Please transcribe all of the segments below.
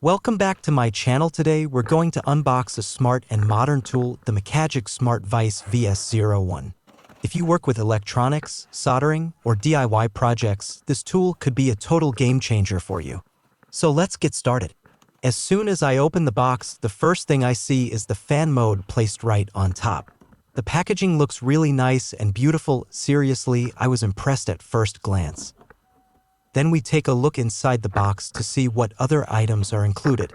Welcome back to my channel. Today we're going to unbox a smart and modern tool, the Makagic Smart Vise VS01. If you work with electronics, soldering, or DIY projects, this tool could be a total game changer for you. So let's get started. As soon as I open the box, the first thing I see is the fan mode placed right on top. The packaging looks really nice and beautiful. Seriously, I was impressed at first glance. Then we take a look inside the box to see what other items are included.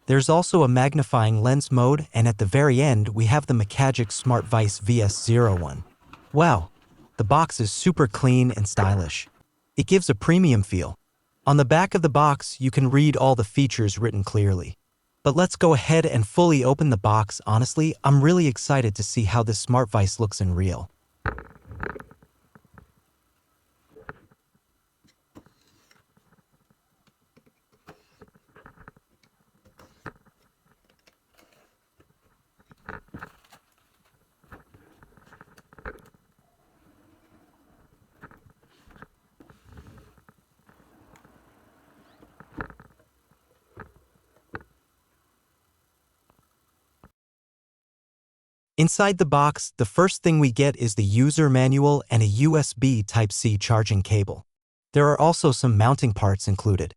There's also a magnifying lens mode, and at the very end we have the Makagic Smart Vise VS01. Wow, the box is super clean and stylish. It gives a premium feel. On the back of the box you can read all the features written clearly. But let's go ahead and fully open the box. Honestly, I'm really excited to see how this smart vise looks in real. Inside the box, the first thing we get is the user manual and a USB Type-C charging cable. There are also some mounting parts included.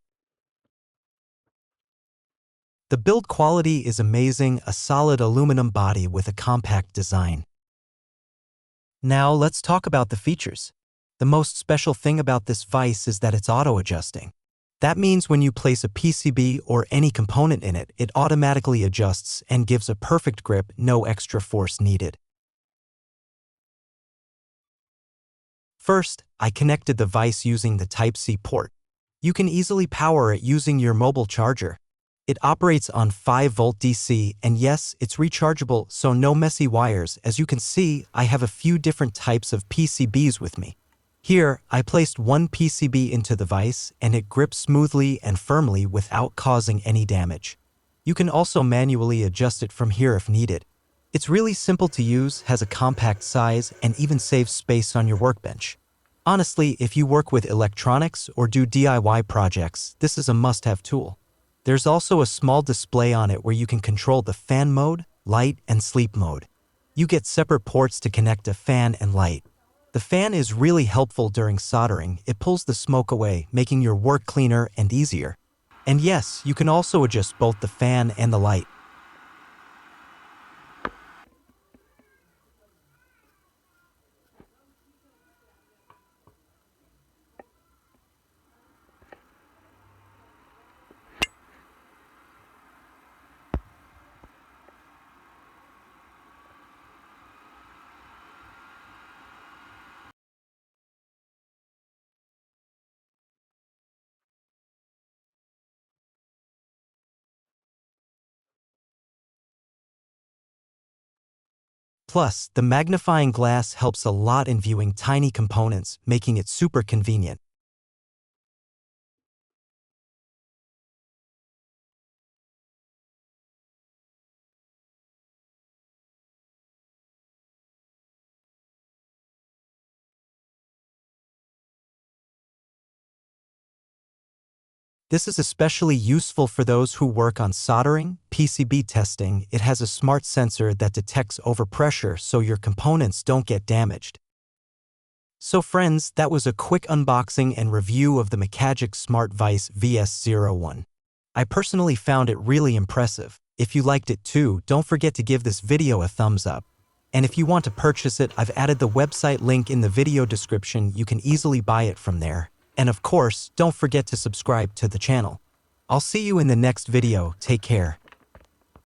The build quality is amazing, a solid aluminum body with a compact design. Now let's talk about the features. The most special thing about this vise is that it's auto-adjusting. That means when you place a PCB or any component in it, it automatically adjusts and gives a perfect grip, no extra force needed. First, I connected the vise using the Type-C port. You can easily power it using your mobile charger. It operates on 5-volt DC, and yes, it's rechargeable, so no messy wires. As you can see, I have a few different types of PCBs with me. Here, I placed one PCB into the vise, and it grips smoothly and firmly without causing any damage. You can also manually adjust it from here if needed. It's really simple to use, has a compact size, and even saves space on your workbench. Honestly, if you work with electronics or do DIY projects, this is a must-have tool. There's also a small display on it where you can control the fan mode, light, and sleep mode. You get separate ports to connect a fan and light. The fan is really helpful during soldering. It pulls the smoke away, making your work cleaner and easier. And yes, you can also adjust both the fan and the light. Plus, the magnifying glass helps a lot in viewing tiny components, making it super convenient. This is especially useful for those who work on soldering, PCB testing. It has a smart sensor that detects overpressure so your components don't get damaged. So friends, that was a quick unboxing and review of the Makagic Smart Vise VS01. I personally found it really impressive. If you liked it too, don't forget to give this video a thumbs up. And if you want to purchase it, I've added the website link in the video description. You can easily buy it from there. And of course, don't forget to subscribe to the channel. I'll see you in the next video. Take care.